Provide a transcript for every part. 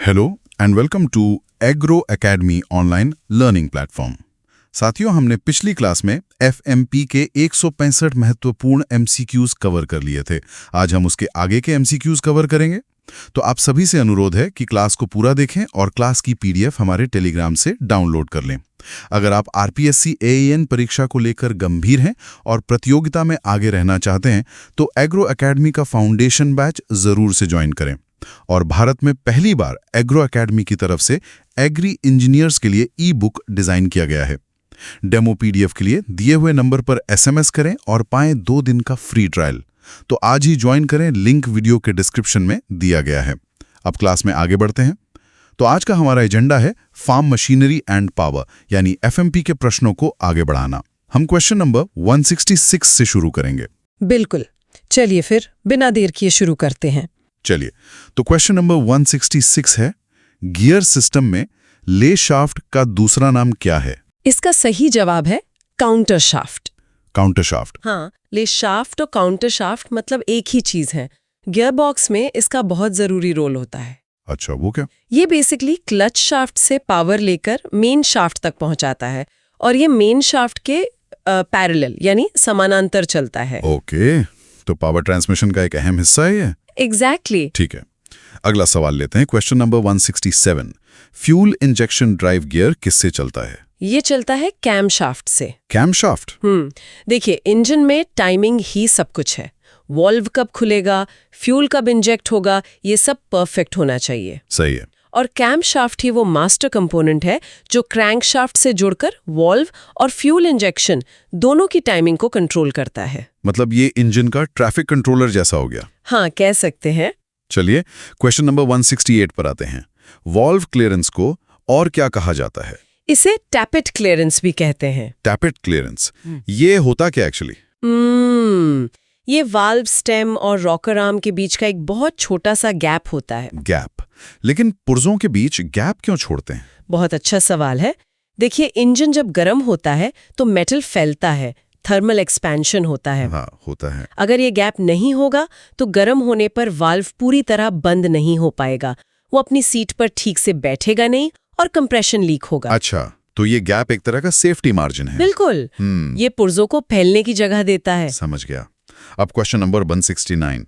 Hello and welcome to agro academy online learning platform. साथियों, हमने पिछली क्लास में एफएमपी के 165 महत्वपूर्ण एमसीक्यूज कवर कर लिए थे। आज हम उसके आगे के एमसीक्यूज कवर करेंगे। तो आप सभी से अनुरोध है कि क्लास को पूरा देखें और क्लास की पीडीएफ हमारे टेलीग्राम से डाउनलोड कर लें। अगर आप आरपीएससी एएन परीक्षा को लेकर गंभीर हैं और प्रतियोगिता में आगे रहना चाहते हैं तो एग्रो एकेडमी का फाउंडेशन बैच जरूर से ज्वाइन करें। और भारत में पहली बार एग्रो एकेडमी की तरफ से एग्री इंजीनियर्स के लिए ई बुक डिजाइन किया गया है। डेमो पीडीएफ के लिए दिए हुए नंबर पर एसएमएस करें और पाएं 2 दिन का फ्री ट्रायल। तो आज ही ज्वाइन करें, लिंक वीडियो के डिस्क्रिप्शन में दिया गया है। अब क्लास में आगे बढ़ते हैं। तो आज का हमारा एजेंडा है फार्म मशीनरी एंड पावर यानी एफएमपी के प्रश्नों को आगे बढ़ाना। हम क्वेश्चन नंबर 166 से शुरू करेंगे। बिल्कुल, चलिए फिर बिना देर किए शुरू करते हैं। चलिए, तो क्वेश्चन नंबर 166 है, गियर सिस्टम में ले शाफ्ट का दूसरा नाम क्या है? इसका सही जवाब है काउंटर शाफ्ट। Counter shaft. हाँ, ले शाफ्ट और काउंटर शाफ्ट मतलब एक ही चीज है। गियर बॉक्स में इसका बहुत जरूरी रोल होता है। अच्छा, वो क्या? ये बेसिकली क्लच शाफ्ट से पावर लेकर मेन शाफ्ट तक पहुंचाता है और ये मेन शाफ्ट के पैरेलल यानी समानांतर चलता है। ओके, तो पावर ट्रांसमिशन का एक अहम हिस्सा है ये। एग्जैक्टली। ठीक है, अगला सवाल लेते हैं। Question number 167, fuel injection drive gear किससे चलता है? ये चलता है कैम शाफ्ट से। Cam shaft? देखिए, इंजन में टाइमिंग ही सब कुछ है। वॉल्व कब खुलेगा, फ्यूल कब इंजेक्ट होगा, ये सब परफेक्ट होना चाहिए। सही है। और कैम शाफ्ट ही वो मास्टर कंपोनेंट है जो क्रैंक शाफ्ट से जुड़कर वॉल्व और फ्यूल इंजेक्शन दोनों की टाइमिंग को कंट्रोल करता है। मतलब ये इंजन का ट्रैफिक कंट्रोलर जैसा हो गया। हाँ, कह सकते हैं। चलिए, क्वेश्चन नंबर 168 पर आते हैं। वॉल्व क्लियरेंस को और क्या कहा जाता है? इसे टैपेट क्लियरेंस भी कहते हैं। टैपेट क्लियरेंस, ये होता क्या एक्चुअली? ये वाल्व स्टेम और रॉकर आर्म के बीच का एक बहुत छोटा सा गैप होता है। गैप? लेकिन पुर्जों के बीच गैप क्यों छोड़ते हैं? बहुत अच्छा सवाल है। देखिए, इंजन जब गर्म होता है तो मेटल फैलता है, थर्मल एक्सपेंशन होता है। हाँ, होता है। अगर ये गैप नहीं होगा तो गर्म होने पर वाल्व पूरी तरह बंद नहीं हो पाएगा, वो अपनी सीट पर ठीक से बैठेगा नहीं और कंप्रेशन लीक होगा। अच्छा, तो ये गैप एक तरह का सेफ्टी मार्जिन है। बिल्कुल। ये पुर्जों को फैलने की जगह देता है। समझ गया। अब question number 169,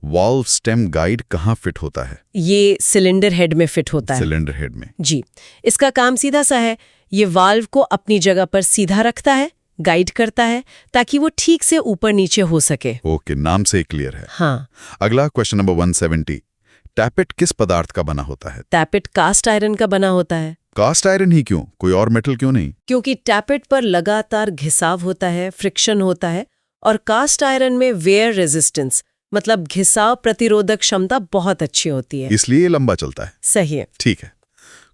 valve stem guide कहाँ फिट होता है? ये सिलेंडर हेड में फिट होता है। सिलेंडर हेड में? जी। इसका काम सीधा सा है, ये वाल्व को अपनी जगह पर सीधा रखता है, गाइड करता है ताकि वो ठीक से ऊपर नीचे हो सके। ओके, नाम से क्लियर है। हाँ। अगला क्वेश्चन नंबर 170, टैपेट किस पदार्थ का बना होता है? टैपेट कास्ट आयरन का बना होता है। कास्ट आयरन ही क्यों? कोई और मेटल क्यों नहीं? क्योंकि टैपेट पर लगातार घिसाव होता है, फ्रिक्शन होता है, और कास्ट आयरन में वेयर रेजिस्टेंस मतलब घिसाव प्रतिरोधक क्षमता बहुत अच्छी होती है, इसलिए ये लंबा चलता है। सही है। ठीक है।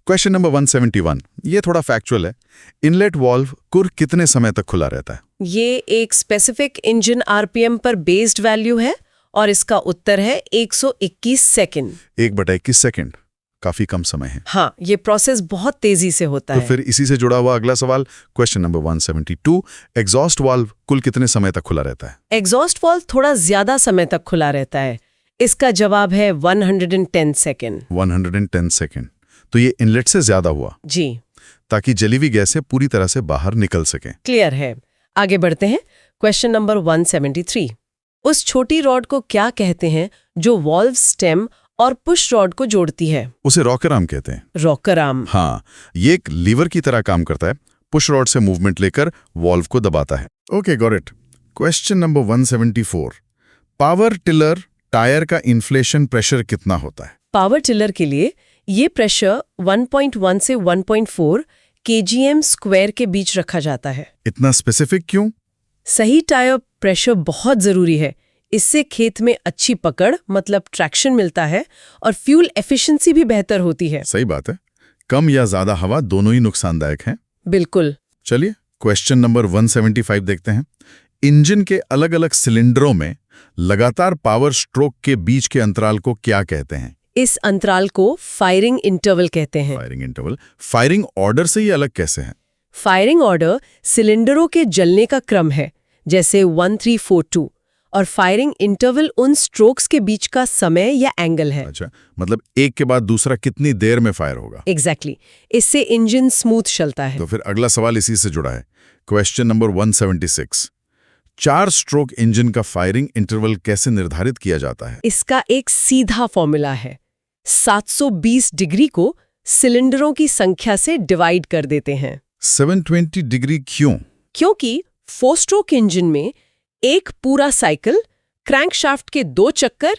क्वेश्चन नंबर 171, ये थोड़ा फैक्चुअल है। इनलेट वाल्व कुर कितने समय तक खुला रहता है? ये एक स्पेसिफिक इंजन आरपीएम पर बेस्ड वैल्यू है और इसका उत्तर है 121 सेकंड। 1/21 सेकंड, काफी कम समय है। हाँ, ये प्रोसेस बहुत तेजी से होता तो है। फिर इसी से जुड़ा हुआ अगला सवाल, क्वेश्चन नंबर 172, एग्जॉस्ट वाल्व कुल कितने समय तक खुला रहता है? एग्जॉस्ट वाल्व थोड़ा ज्यादा समय तक खुला रहता है। इसका जवाब है 110 सेकंड। 110 सेकंड। तो ये इनलेट से ज्यादा हुआ जी, ताकि जली हुई गैसें पूरी तरह से बाहर निकल सकें। क्लियर है। आगे बढ़ते हैं। क्वेश्चन नंबर 173, उस छोटी रॉड को क्या कहते हैं जो वॉल्व स्टेम और पुश रॉड को जोड़ती है? उसे रॉकर आर्म कहते हैं। Rocker arm. हाँ, ये एक लीवर की तरह काम करता है, पुश रॉड से मूवमेंट लेकर वॉल्व को दबाता है। Okay, got it. Question number 174, power tiller tyre का इन्फ्लेशन प्रेशर कितना होता है? पावर टिलर के लिए ये प्रेशर 1.1 से 1.4 kgm स्क्वायर के बीच रखा जाता है। इतना स्पेसिफिक क्यों? सही टायर प्रेशर बहुत जरूरी है। इससे खेत में अच्छी पकड़ मतलब ट्रैक्शन मिलता है और फ्यूल एफिशिएंसी भी बेहतर होती है। सही बात है, कम या ज्यादा हवा दोनों ही नुकसानदायक हैं। बिल्कुल। चलिए क्वेश्चन नंबर 175 देखते हैं। इंजन के अलग अलग सिलेंडरों में लगातार पावर स्ट्रोक के बीच के अंतराल को क्या कहते हैं? इस अंतराल को फायरिंग इंटरवल कहते हैं। Firing interval. फायरिंग ऑर्डर से ये अलग कैसे है? फायरिंग ऑर्डर सिलेंडरों के जलने का क्रम है, जैसे 1 3 4 2, और फायरिंग इंटरवल उन स्ट्रोक्स के बीच का समय या एंगल है। अच्छा, मतलब एक के बाद दूसरा कितनी देर में फायर होगा। एग्जैक्टली इससे इंजन स्मूथ चलता है। तो फिर अगला सवाल इसी से जुड़ा है। क्वेश्चन नंबर 176, 4 स्ट्रोक इंजन का फायरिंग इंटरवल कैसे निर्धारित किया जाता है? इसका एक सीधा फॉर्मूला है। 720 डिग्री को सिलेंडरों की संख्या से डिवाइड कर देते हैं। 720 डिग्री क्यों? क्योंकि 4 स्ट्रोक इंजन में एक पूरा साइकिल क्रैंकशाफ्ट के 2 चक्कर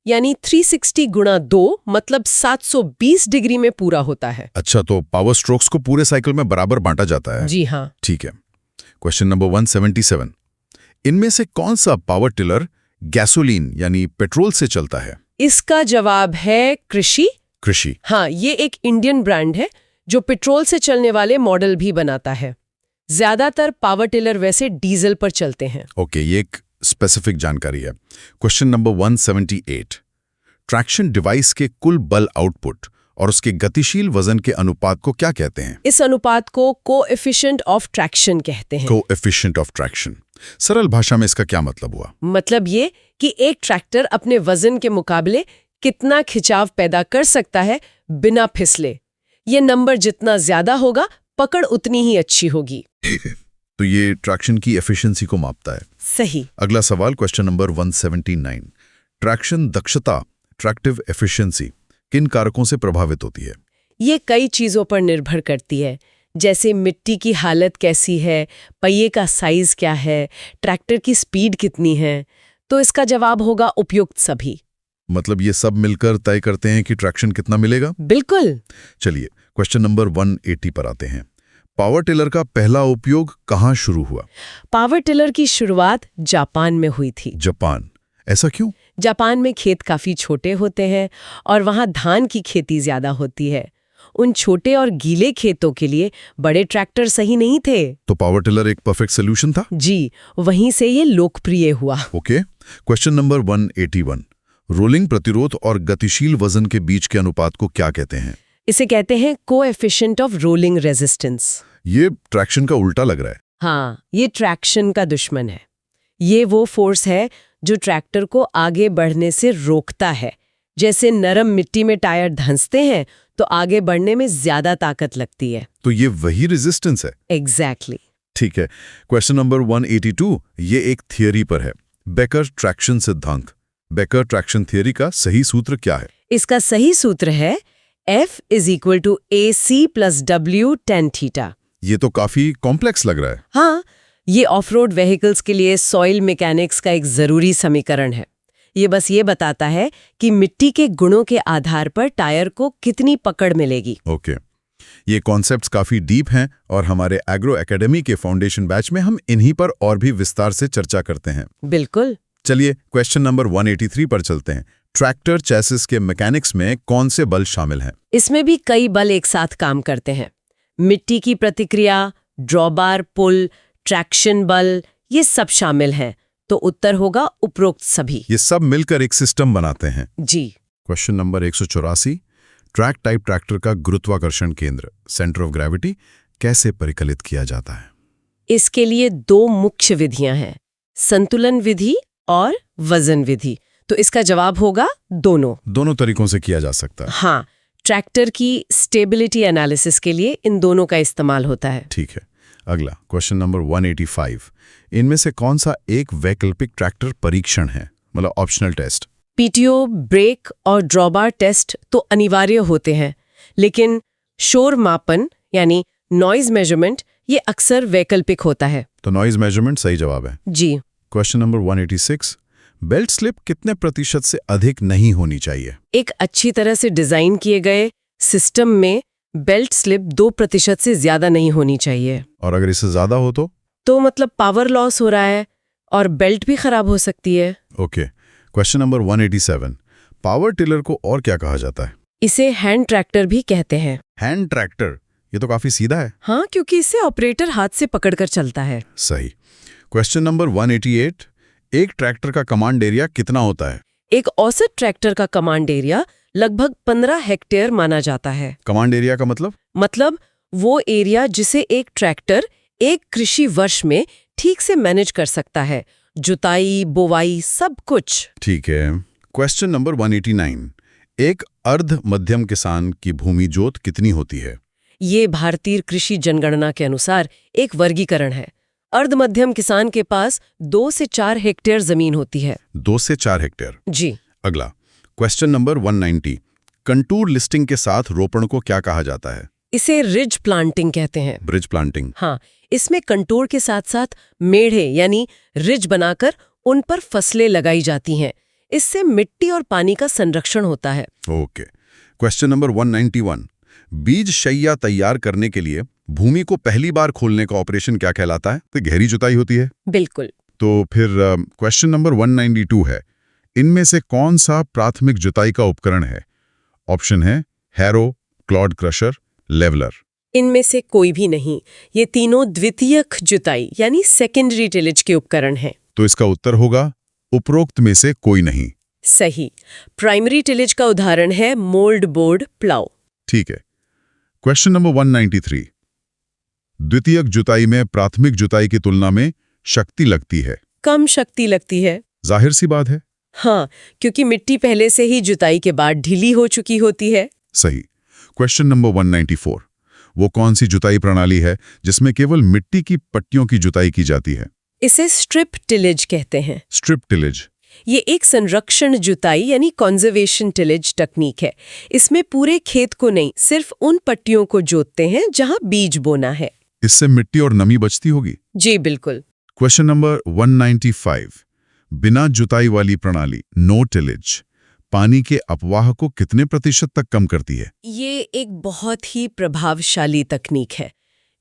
यानी 360 गुणा 2 मतलब 720 डिग्री में पूरा होता है। अच्छा, तो पावर स्ट्रोक्स को पूरे साइकिल में बराबर बांटा जाता है। जी हाँ। ठीक है। क्वेश्चन नंबर 177, इनमें से कौन सा पावर टिलर गैसोलीन यानी पेट्रोल से चलता है? इसका जवाब है कृषि। कृषि। हाँ, ये एक इंडियन ब्रांड है जो पेट्रोल से चलने वाले मॉडल भी बनाता है। ज्यादातर पावर टिलर वैसे डीजल पर चलते हैं। ओके, ये एक स्पेसिफिक जानकारी है। क्वेश्चन नंबर 178, ट्रैक्शन डिवाइस के कुल बल आउटपुट और उसके गतिशील वजन के अनुपात को क्या कहते हैं? इस अनुपात को कोएफिशिएंट ऑफ ट्रैक्शन कहते हैं। Coefficient of traction. सरल भाषा में इसका क्या मतलब हुआ? मतलब ये कि एक ट्रैक्टर अपने वजन के मुकाबले कितना खिंचाव पैदा कर सकता है बिना फिसले। ये नंबर जितना ज्यादा होगा, पकड़ उतनी ही अच्छी होगी। तो ये ट्रैक्शन की एफिशिएंसी को मापता है। सही। अगला सवाल क्वेश्चन नंबर 179, ट्रैक्शन दक्षता ट्रैक्टिव एफिशिएंसी किन कारकों से प्रभावित होती है? ये कई चीजों पर निर्भर करती है, जैसे मिट्टी की हालत कैसी है, पहिए का साइज क्या है, ट्रैक्टर की स्पीड कितनी है। तो इसका जवाब होगा उपयुक्त सभी। मतलब ये सब मिलकर तय करते हैं कि ट्रैक्शन कितना मिलेगा? बिल्कुल। चलिए क्वेश्चन नंबर 180 पर आते हैं। पावर टिलर का पहला उपयोग कहाँ शुरू हुआ? पावर टिलर की शुरुआत जापान में हुई थी। जापान, ऐसा क्यों? जापान में खेत काफी छोटे होते हैं और वहाँ धान की खेती ज्यादा होती है। उन छोटे और गीले खेतों के लिए बड़े ट्रैक्टर सही नहीं थे। तो पावर टिलर एक परफेक्ट सोल्यूशन था। जी, वहीं से ये लोकप्रिय हुआ। ओके, क्वेश्चन नंबर 181, रोलिंग प्रतिरोध और गतिशील वजन के बीच के अनुपात को क्या कहते हैं? इसे कहते हैं कोएफिशिएंट ऑफ रोलिंग रेजिस्टेंस। ये ट्रैक्शन का उल्टा लग रहा है। हाँ, ये ट्रैक्शन का दुश्मन है। ये वो फोर्स है जो ट्रैक्टर को आगे बढ़ने से रोकता है। जैसे नरम मिट्टी में टायर धंसते हैं तो आगे बढ़ने में ज्यादा ताकत लगती है। तो ये वही रेजिस्टेंस है। एग्जैक्टली। ठीक है। क्वेश्चन नंबर 182, ये एक थियरी पर है, बेकर ट्रैक्शन सिद्धांत। बेकर ट्रैक्शन थियरी का सही सूत्र क्या है? इसका सही सूत्र है F = AC + W tan theta. ये तो काफी कॉम्प्लेक्स लग रहा है। हाँ, ये ऑफ-रोड व्हीकल्स के लिए सॉइल मैकेनिक्स का एक जरूरी समीकरण है। ये बस ये बताता है कि मिट्टी के गुणों के आधार पर टायर को कितनी पकड़ मिलेगी। ओके, ये कॉन्सेप्ट्स काफी डीप हैं और हमारे एग्रो एकेडमी के फाउंडेशन बैच में हम इन्हीं पर और भी विस्तार से चर्चा करते हैं। बिल्कुल। चलिए क्वेश्चन नंबर 183 पर चलते हैं। ट्रैक्टर चैसिस के मैकेनिक्स में कौन से बल शामिल हैं? इसमें भी कई बल एक साथ काम करते हैं। मिट्टी की प्रतिक्रिया, ड्रॉबार पुल, ट्रैक्शन बल, ये सब शामिल हैं। तो उत्तर होगा उपरोक्त सभी। ये सब मिलकर एक सिस्टम बनाते हैं। जी। Question number 184, track type tractor का गुरुत्वाकर्षण केंद्र सेंटर ऑफ ग्रेविटी कैसे परिकलित किया जाता है? इसके लिए 2 मुख्य विधियां हैं, संतुलन विधि और वजन विधि। तो इसका जवाब होगा दोनों तरीकों से किया जा सकता है। हाँ, ट्रैक्टर की स्टेबिलिटी एनालिसिस के लिए इन दोनों का इस्तेमाल होता है। ठीक है। अगला क्वेश्चन नंबर 185, इनमें से कौन सा एक वैकल्पिक ट्रैक्टर परीक्षण है, मतलब ऑप्शनल टेस्ट? पीटीओ, ब्रेक और ड्रॉबार टेस्ट तो अनिवार्य होते हैं, लेकिन शोर मापन यानी नॉइज मेजरमेंट ये अक्सर वैकल्पिक होता है। तो नॉइज मेजरमेंट सही जवाब है। जी। क्वेश्चन नंबर 186, बेल्ट स्लिप कितने प्रतिशत से अधिक नहीं होनी चाहिए? एक अच्छी तरह से डिजाइन किए गए सिस्टम में बेल्ट स्लिप 2% से ज्यादा नहीं होनी चाहिए। और अगर इससे ज्यादा हो तो मतलब पावर लॉस हो रहा है और बेल्ट भी खराब हो सकती है। Okay. Question number 187, power tiller को और क्या कहा जाता है? इसे हैंड ट्रैक्टर भी कहते हैं। हैंड ट्रैक्टर, ये तो काफी सीधा है। हाँ, क्योंकि इसे ऑपरेटर हाथ से पकड़कर चलता है। सही। क्वेश्चन नंबर 188, एक ट्रैक्टर का कमांड एरिया कितना होता है? एक औसत ट्रैक्टर का कमांड एरिया लगभग 15 हेक्टेयर माना जाता है। कमांड एरिया का मतलब वो एरिया जिसे एक ट्रैक्टर एक कृषि वर्ष में ठीक से मैनेज कर सकता है, जुताई, बुवाई, सब कुछ। ठीक है। Question number 189। एक अर्ध मध्यम किसान की भूमि जोत कितनी होती है? ये भारतीय कृषि जनगणना के अनुसार एक वर्गीकरण है। अर्ध मध्यम किसान के पास 2 से 4 हेक्टेयर जमीन होती है। 2 से 4 हेक्टेयर। जी। अगला क्वेश्चन नंबर 190। कंटूर लिस्टिंग के साथ रोपण को क्या कहा जाता है? इसे रिज प्लांटिंग कहते हैं। Bridge planting. हाँ, इसमें कंटूर के साथ साथ मेढ़े यानी रिज बनाकर उन पर फसलें लगाई जाती हैं। इससे मिट्टी और पानी का संरक्षण होता है। ओके। Question number 191। बीज शैया तैयार करने के लिए भूमि को पहली बार खोलने का ऑपरेशन क्या कहलाता है? तो गहरी जुताई होती है। बिल्कुल। तो फिर क्वेश्चन नंबर 192 है, इनमें से कौन सा प्राथमिक जुताई का उपकरण है? ऑप्शन है हैरो, क्लॉड क्रशर, लेवलर। इनमें से कोई भी नहीं। ये तीनों द्वितीयक जुताई यानी सेकेंडरी टिलेज के उपकरण हैं। तो इसका उत्तर होगा उपरोक्त में से कोई नहीं। सही। प्राइमरी टिलेज का उदाहरण है मोल्ड बोर्ड प्लाउ। ठीक है। Question number 193। द्वितीयक जुताई में प्राथमिक जुताई की तुलना में शक्ति लगती है। कम शक्ति लगती है। जाहिर सी बात है। हाँ, क्योंकि मिट्टी पहले से ही जुताई के बाद ढीली हो चुकी होती है। सही। Question number 194। वो कौन सी जुताई प्रणाली है जिसमें केवल मिट्टी की पट्टियों की जुताई की जाती है? इसे स्ट्रिप टिलेज कहते हैं। Strip tillage. ये एक संरक्षण जुताई यानी कंजर्वेशन टिलेज तकनीक है। इसमें पूरे खेत को नहीं, सिर्फ उन पट्टियों को जोतते हैं जहां बीज बोना है। इससे मिट्टी और नमी बचती होगी। जी बिल्कुल। Question number 195। बिना जुताई वाली प्रणाली नो टिलेज पानी के अपवाह को कितने प्रतिशत तक कम करती है? ये एक बहुत ही प्रभावशाली तकनीक है।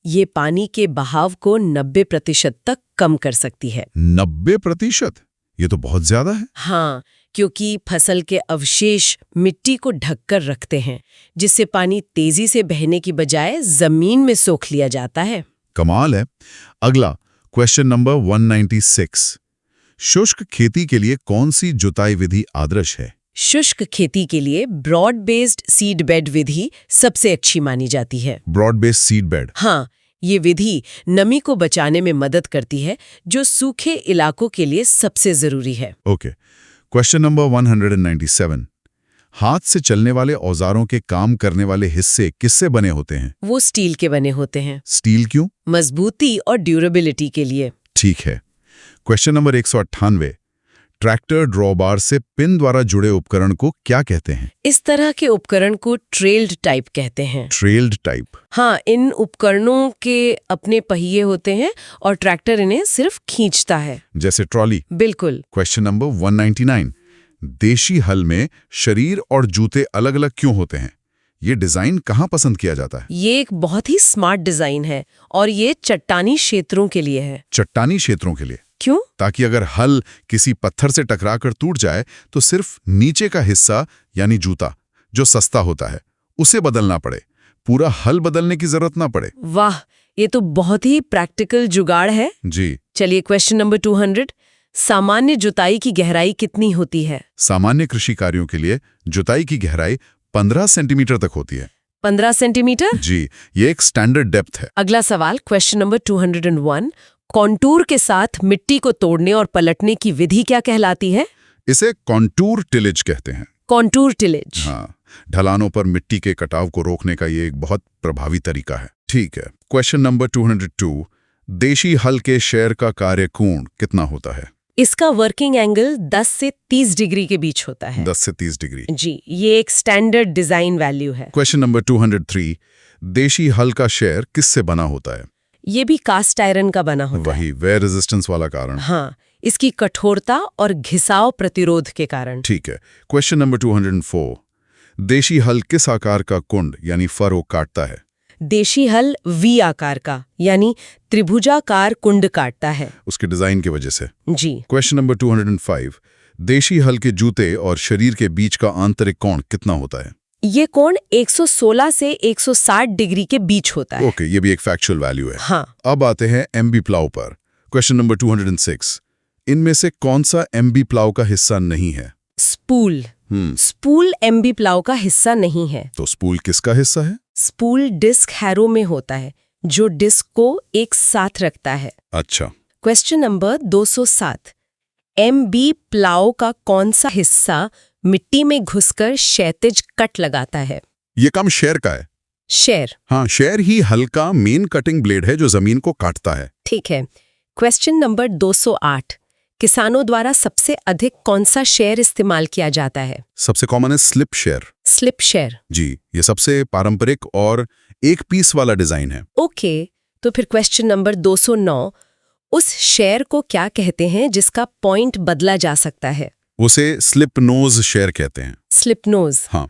ये पानी के बहाव को 90% तक कम कर सकती है। 90%? ये तो बहुत ज्यादा है। हाँ, क्योंकि फसल के अवशेष मिट्टी को ढककर रखते हैं, जिससे पानी तेजी से बहने की बजाय जमीन में सोख लिया जाता है। कमाल है। अगला क्वेश्चन नंबर 196। शुष्क खेती के लिए कौन सी जुताई विधि आदर्श है? शुष्क खेती के लिए ब्रॉड बेस्ड सीड बेड विधि सबसे अच्छी मानी जाती है। Broad based seed bed. हाँ, ये विधि नमी को बचाने में मदद करती है, जो सूखे इलाकों के लिए सबसे जरूरी है। ओके। Question number 197। हाथ से चलने वाले औजारों के काम करने वाले हिस्से किससे बने होते हैं? वो स्टील के बने होते हैं। स्टील क्यों? मजबूती और ड्यूरेबिलिटी के लिए। ठीक है। Question number 198। ट्रैक्टर ड्रॉबार से पिन द्वारा जुड़े उपकरण को क्या कहते हैं? इस तरह के उपकरण को ट्रेल्ड टाइप कहते हैं। Trailed type. हाँ, इन उपकरणों के अपने पहिए होते हैं और ट्रैक्टर इन्हें सिर्फ खींचता है। जैसे ट्रॉली। बिल्कुल। Question number 199। देशी हल में शरीर और जूते अलग अलग क्यों होते हैं? ये डिजाइन कहाँ पसंद किया जाता है? ये एक बहुत ही स्मार्ट डिजाइन है और ये चट्टानी क्षेत्रों के लिए है। चट्टानी क्षेत्रों के लिए? क्यों? ताकि अगर हल किसी पत्थर से टकराकर टूट जाए तो सिर्फ नीचे का हिस्सा यानी जूता जो सस्ता होता है उसे बदलना पड़े, पूरा हल बदलने की जरूरत ना पड़े। वाह, ये तो बहुत ही प्रैक्टिकल जुगाड़ है। जी। चलिए क्वेश्चन नंबर 200। सामान्य जुताई की गहराई कितनी होती है? सामान्य कृषि कार्यों के लिए जुताई की गहराई 15 सेंटीमीटर तक होती है। 15 सेंटीमीटर? जी, ये एक स्टैंडर्ड डेप्थ है। अगला सवाल क्वेश्चन नंबर 201। कॉन्टूर के साथ मिट्टी को तोड़ने और पलटने की विधि क्या कहलाती है? इसे कॉन्टूर टिलेज कहते हैं। Contour tillage. हाँ, ढलानों पर मिट्टी के कटाव को रोकने का ये एक बहुत प्रभावी तरीका है। ठीक है। Question number 202। देशी हल के शेयर का कार्यकोण कितना होता है? इसका वर्किंग एंगल 10 से 30 डिग्री के बीच होता है। 10 से 30 डिग्री। जी, ये एक स्टैंडर्ड डिजाइन वैल्यू है। Question number 203। देशी हल का शेयर किससे बना होता है? ये भी कास्ट आयरन का बना होता है। वही वेयर रेजिस्टेंस वाला कारण। हाँ, इसकी कठोरता और घिसाव प्रतिरोध के कारण। ठीक है। Question number 204। देशी हल किस आकार का कुंड यानी फरो काटता है? देशी हल वी आकार का यानी त्रिभुजाकार कुंड काटता है। उसके डिजाइन की वजह से। जी। Question number 205। देशी हल के जूते और शरीर के बीच का आंतरिक कोण कितना होता है? ये कोण 116 से 160 डिग्री के बीच होता है। ओके, ये भी एक फैक्चुअल वैल्यू है। हाँ। अब आते हैं एमबी प्लाव पर। Question number 206। इनमें से कौन सा एमबी प्लाव का हिस्सा नहीं है? स्पूल। स्पूल एमबी प्लाव का हिस्सा नहीं है। तो स्पूल किसका हिस्सा है? स्पूल डिस्क हैरो में होता है, जो डिस्क को एक साथ रखता है। अच्छा। Question number 207। MB प्लाव का कौन सा हिस्सा मिट्टी में घुसकर क्षैतिज कट लगाता है? ये काम शेर का है। शेर। हाँ, शेर ही हल्का मेन कटिंग ब्लेड है जो जमीन को काटता है। ठीक है। Question number 208। किसानों द्वारा सबसे अधिक कौन सा शेर इस्तेमाल किया जाता है? सबसे कॉमन है स्लिप शेर। स्लिप शेर। जी, ये सबसे पारंपरिक और एक पीस वाला डिजाइन है। ओके, तो फिर क्वेश्चन नंबर 209। उस शेर को क्या कहते हैं जिसका पॉइंट बदला जा सकता है? उसे स्लिप नोज शेर कहते हैं। Slip nose. हाँ,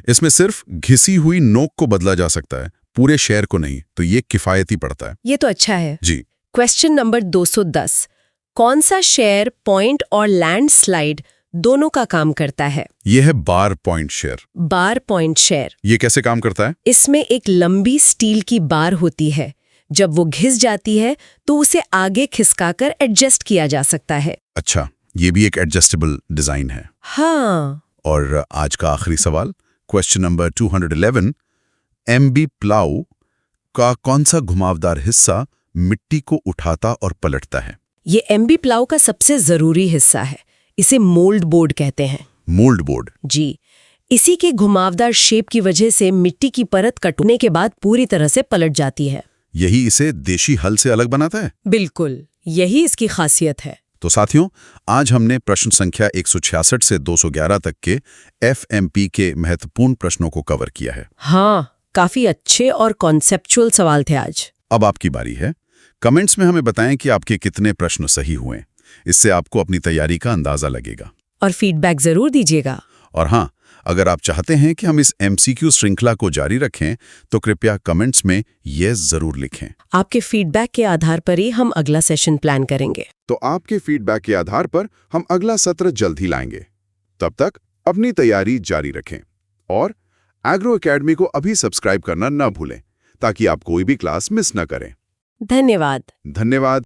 इसमें सिर्फ घिसी हुई नोक को बदला जा सकता है, पूरे शेर को नहीं, तो ये किफायती पड़ता है। ये तो अच्छा है। जी। Question number 210। कौन सा शेर पॉइंट और लैंडस्लाइड दोनों का काम करता है? ये है बार पॉइंट शेर। बार पॉइंट शेर। ये कैसे काम करता है? इसमें एक लंबी स्टील की बार होती है। जब वो घिस जाती है तो उसे आगे खिसकाकर एडजस्ट किया जा सकता है। अच्छा, ये भी एक एडजस्टेबल डिजाइन है। हाँ। और आज का आखिरी सवाल, क्वेश्चन नंबर 211। MB प्लाऊ का कौन सा घुमावदार हिस्सा मिट्टी को उठाता और पलटता है? ये MB प्लाव का सबसे जरूरी हिस्सा है। इसे मोल्ड बोर्ड कहते हैं। Mould board. जी। इसी के घुमावदार शेप की वजह से मिट्टी की परत कटने के बाद पूरी तरह से पलट जाती है। यही इसे देशी हल से अलग बनाता है। बिल्कुल, यही इसकी खासियत है। तो साथियों, आज हमने प्रश्न संख्या 166 से 211 तक के FMP के महत्वपूर्ण प्रश्नों को कवर किया है। हाँ, काफी अच्छे और कॉन्सेप्चुअल सवाल थे आज। अब आपकी बारी है। कमेंट्स में हमें बताएं कि आपके कितने प्रश्न सही हुए। इससे आपको अपनी तैयारी का अंदाजा लगेगा। और फीडबैक जरूर दीजिएगा। और हाँ, अगर आप चाहते हैं कि हम इस MCQ श्रृंखला को जारी रखें तो कृपया कमेंट्स में ये जरूर लिखें। आपके फीडबैक के आधार पर ही हम अगला सेशन प्लान करेंगे। तो आपके फीडबैक के आधार पर हम अगला सत्र जल्द ही लाएंगे। तब तक अपनी तैयारी जारी रखें और एग्रो एकेडमी को अभी सब्सक्राइब करना न भूलें ताकि आप कोई भी क्लास मिस न करें। धन्यवाद। धन्यवाद।